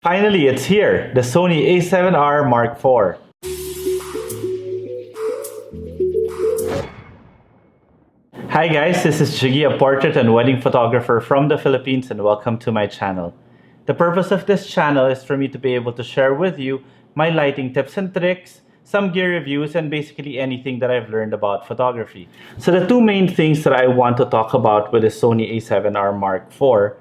Finally, it's here, the Sony A7R Mark IV. Hi guys, this is Jiggy, a portrait and wedding photographer from the Philippines, and welcome to my channel. The purpose of this channel is for me to be able to share with you my lighting tips and tricks, some gear reviews, and basically anything that I've learned about photography. So the two main things that I want to talk about with the Sony A7R Mark IV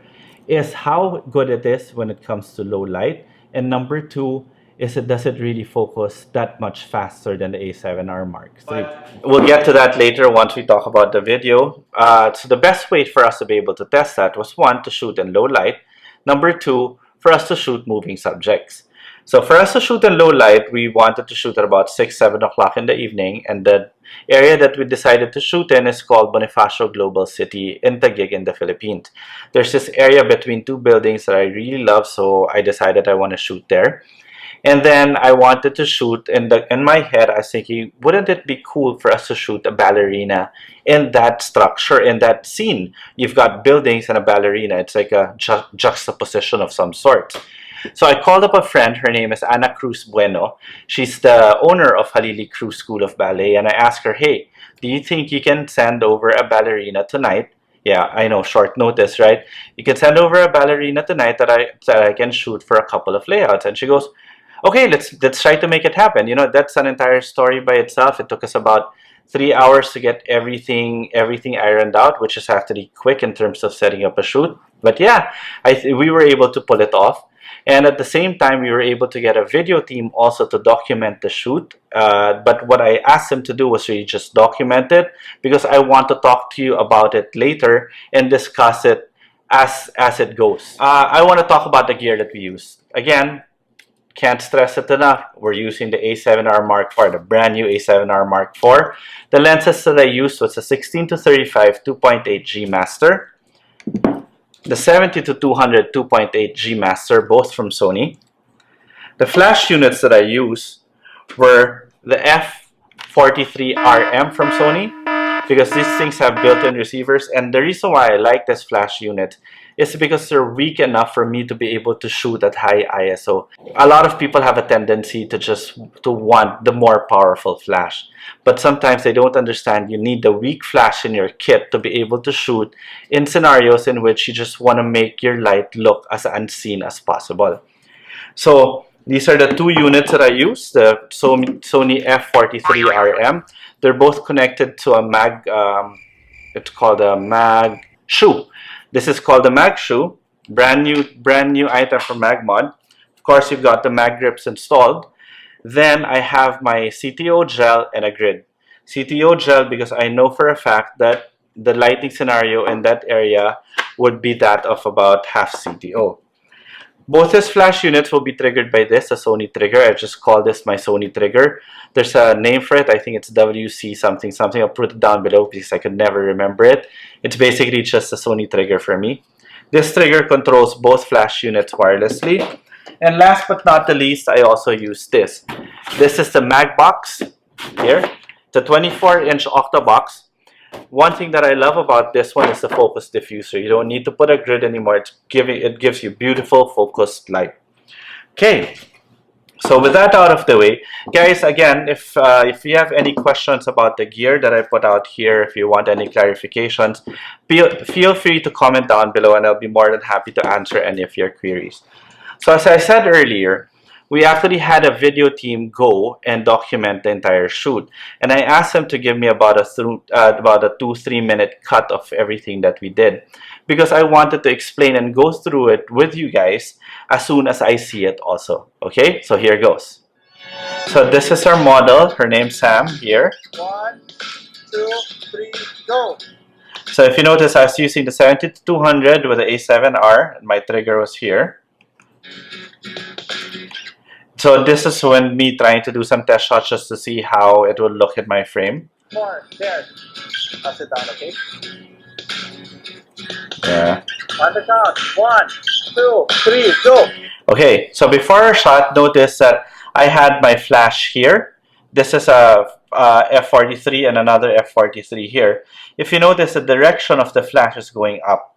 is how good it is when it comes to low light, and number two is does it really focus that much faster than the A7R Mark III. We'll get to that later once we talk about the video. So the best way for us to be able to test that was, one, to shoot in low light. Number two, for us to shoot moving subjects. So for us to shoot in low light, we wanted to shoot at about 6, 7 o'clock in the evening, and the area that we decided to shoot in is called Bonifacio Global City in Taguig in the Philippines. There's this area between two buildings that I really love, so I decided I want to shoot there. And then I wanted to shoot in my head. I was thinking, wouldn't it be cool for us to shoot a ballerina in that structure, in that scene? You've got buildings and a ballerina. It's like a juxtaposition of some sort. So I called up a friend. Her name is Ana Cruz Bueno. She's the owner of Halili Cruz School of Ballet, and I asked her, hey, do you think you can send over a ballerina tonight? Yeah, I know, short notice, right? You can send over a ballerina tonight that I can shoot for a couple of layouts. And she goes, okay, let's try to make it happen. You know, that's an entire story by itself. It took us about 3 hours to get everything ironed out, which is actually quick in terms of setting up a shoot. But yeah, we were able to pull it off. And at the same time, we were able to get a video team also to document the shoot. But what I asked them to do was really just document it, because I want to talk to you about it later and discuss it as it goes. I want to talk about the gear that we use. Again, can't stress it enough. We're using the A7R Mark IV, the brand new A7R Mark IV. The lenses that I used was a 16-35 2.8 G Master, the 70-200 2.8 G Master, both from Sony. The flash units that I used were the F43RM from Sony, because these things have built-in receivers, and the reason why I like this flash unit is because they're weak enough for me to be able to shoot at high ISO. A lot of people have a tendency to want the more powerful flash, but sometimes they don't understand you need the weak flash in your kit to be able to shoot in scenarios in which you just want to make your light look as unseen as possible. So these are the two units that I use, the Sony F43RM. They're both connected to a it's called a Mag shoe. This is called the Mag shoe, brand new item from MagMog. Of course, you've got the Mag grips installed. Then I have my CTO gel and a grid. CTO gel because I know for a fact that the lighting scenario in that area would be that of about half CTO. Both these flash units will be triggered by this, a Sony trigger. I just call this my Sony trigger. There's a name for it. I think it's WC something something. I'll put it down below because I could never remember it. It's basically just a Sony trigger for me. This trigger controls both flash units wirelessly. And last but not the least, I also use this. This is the MagBox here. It's a 24-inch octabox. One thing that I love about this one is the focus diffuser. You don't need to put a grid anymore. It gives you beautiful focused light. Okay, so with that out of the way, guys, again, if you have any questions about the gear that I put out here, if you want any clarifications, feel free to comment down below, and I'll be more than happy to answer any of your queries. So as I said earlier, we actually had a video team go and document the entire shoot, and I asked them to give me about a 2-3 minute cut of everything that we did, because I wanted to explain and go through it with you guys as soon as I see it also. Okay, so here goes. So this is our model. Her name's Sam here. 1, 2, 3, go. So if you notice, I was using the 70-200 with the A7R, and my trigger was here. So this is when me trying to do some test shots just to see how it will look in my frame. 4, there. Pass it down, okay? Yeah. On the count. 1, 2, 3, go. Okay, so before our shot, notice that I had my flash here. This is a F43 and another F43 here. If you notice, the direction of the flash is going up.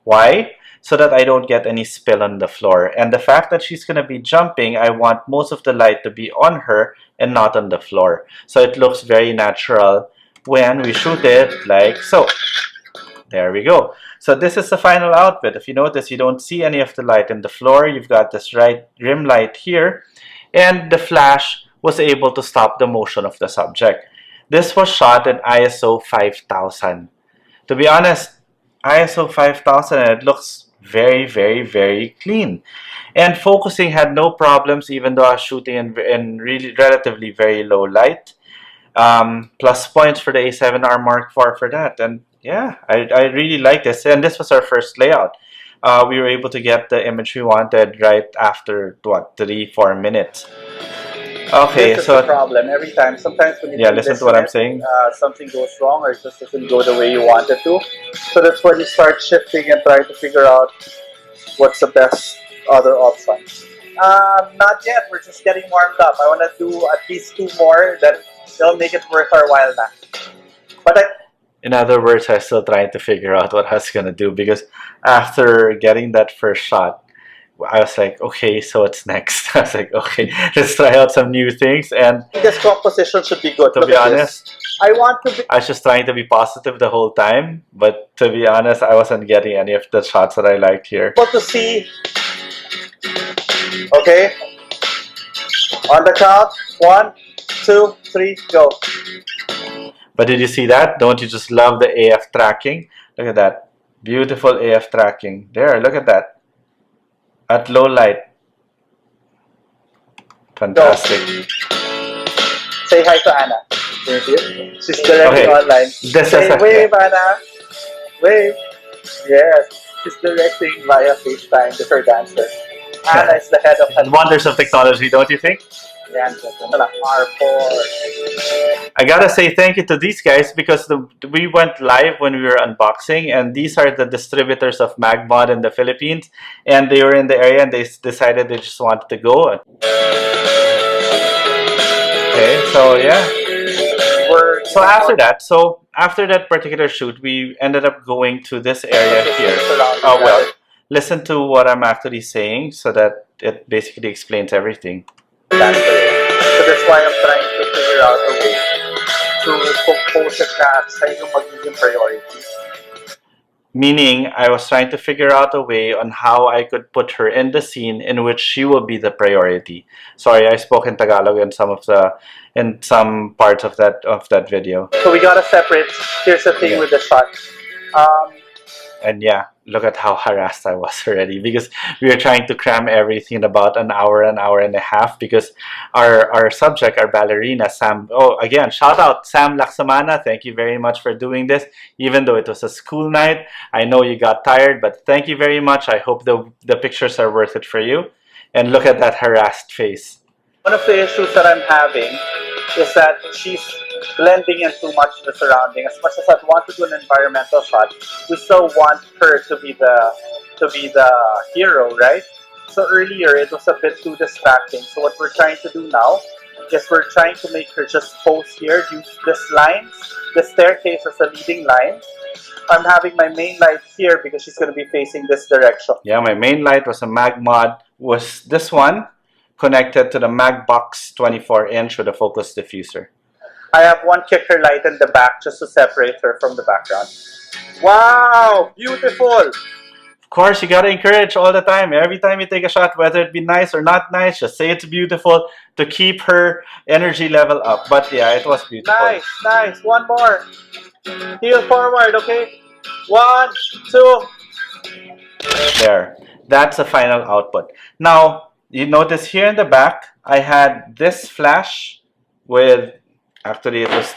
Why? so that I don't get any spill on the floor. And the fact that she's going to be jumping, I want most of the light to be on her and not on the floor. So it looks very natural when we shoot it like so. There we go. So this is the final outfit. If you notice, you don't see any of the light in the floor. You've got this right rim light here, and the flash was able to stop the motion of the subject. This was shot in ISO 5000. To be honest, ISO 5000, and it looks very, very, very clean. And focusing had no problems, even though I was shooting in really relatively very low light. Plus points for the A7R Mark IV for that. And yeah, I really like this. And this was our first layout. We were able to get the image we wanted right after, what, 3-4 minutes. Okay, this so is the problem every time. Sometimes when you listen to what I'm saying. Something goes wrong or it just doesn't go the way you want it to. So that's when you start shifting and trying to figure out what's the best other options. Not yet. We're just getting warmed up. I want to do at least 2 more. Then it'll make it worth our while now. But in other words, I'm still trying to figure out what I was gonna do, because after getting that first shot, I was like, okay, so what's next? I was like, okay, let's try out some new things. And this composition should be good. to be honest, I want to be. I was just trying to be positive the whole time. But to be honest, I wasn't getting any of the shots that I liked here. Able to see. Okay. On the count, 1, 2, 3, go. But did you see that? Don't you just love the AF tracking? Look at that. Beautiful AF tracking. There, look at that. At low light. Fantastic. Go. Say hi to Anna. She's directing online. Say wave, Anna. Wave. Yes. She's directing via FaceTime with her dancer. Anna is the head of wonders of technology, don't you think? I gotta say thank you to these guys, because we went live when we were unboxing, and these are the distributors of MagMog in the Philippines, and they were in the area and they decided they just wanted to go. Okay, so yeah. So after that particular shoot, we ended up going to this area here. Oh well, listen to what I'm actually saying so that it basically explains everything. So that's why I'm trying to figure out a way to compose it na sa yung magiging priority. Meaning, I was trying to figure out a way on how I could put her in the scene in which she will be the priority. Sorry, I spoke in Tagalog in some parts of that video. So we gotta separate. Here's the thing with the shot. And yeah, look at how harassed I was already, because we were trying to cram everything in about an hour and a half, because our subject, our ballerina, Sam, oh, again, shout out Sam Laksamana, thank you very much for doing this, even though it was a school night. I know you got tired, but thank you very much. I hope the pictures are worth it for you. And look at that harassed face. One of the issues that I'm having is that she's blending in too much the surrounding. As much as I want to do an environmental shot, we still want her to be the hero, right? So earlier it was a bit too distracting. So what we're trying to do now is we're trying to make her just pose here, use this line, the staircase as a leading line. I'm having my main light here because she's going to be facing this direction. Yeah, my main light was a MagMog, was this one, connected to the MagBox 24-inch with a focus diffuser. I have one kicker light in the back just to separate her from the background. Wow! Beautiful! Of course, you gotta encourage all the time. Every time you take a shot, whether it be nice or not nice, just say it's beautiful to keep her energy level up. But yeah, it was beautiful. Nice, nice. One more. Heel forward, okay? 1, 2. There. That's the final output. Now, you notice here in the back, I had this flash with, actually it was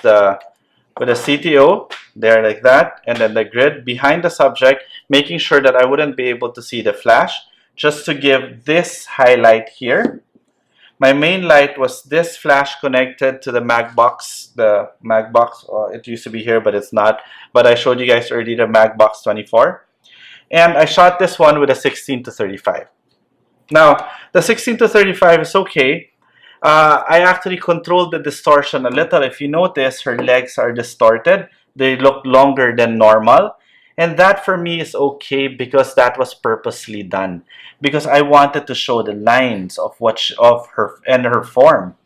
with a CTO there like that, and then the grid behind the subject, making sure that I wouldn't be able to see the flash, just to give this highlight here. My main light was this flash connected to the MagBox. The MagBox, it used to be here, but it's not. But I showed you guys earlier the MagBox 24. And I shot this one with a 16-35. Now, the 16-35 is okay. I actually controlled the distortion a little. If you notice, her legs are distorted. They look longer than normal. And that for me is okay because that was purposely done. Because I wanted to show the lines of of her and her form.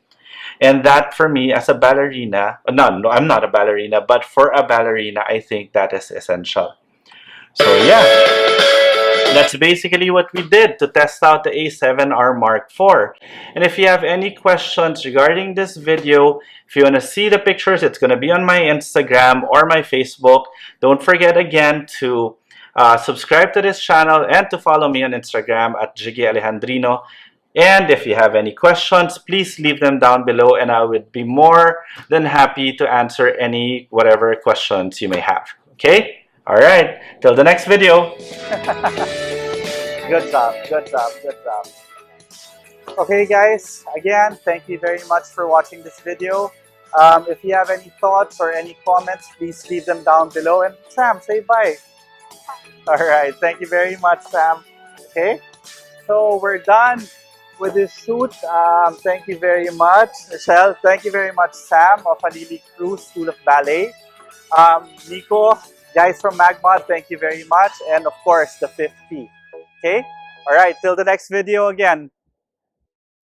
And that for me as a ballerina, no, I'm not a ballerina, but for a ballerina, I think that is essential. So yeah, that's basically what we did to test out the A7R Mark IV. And if you have any questions regarding this video, if you want to see the pictures, it's going to be on my Instagram or my Facebook. Don't forget again to subscribe to this channel and to follow me on Instagram at Jiggy Alejandrino. And if you have any questions, please leave them down below and I would be more than happy to answer any whatever questions you may have. Okay? Alright, till the next video. Good job, good job, good job. Okay guys, again, thank you very much for watching this video. If you have any thoughts or any comments, please leave them down below. And Sam, say bye. Alright, thank you very much, Sam. Okay, so we're done with this shoot. Thank you very much, Michelle. Thank you very much, Sam of Halili Cruz School of Ballet. Nico, guys from MagMog, thank you very much. And of course, the 50. Okay? Alright, till the next video again.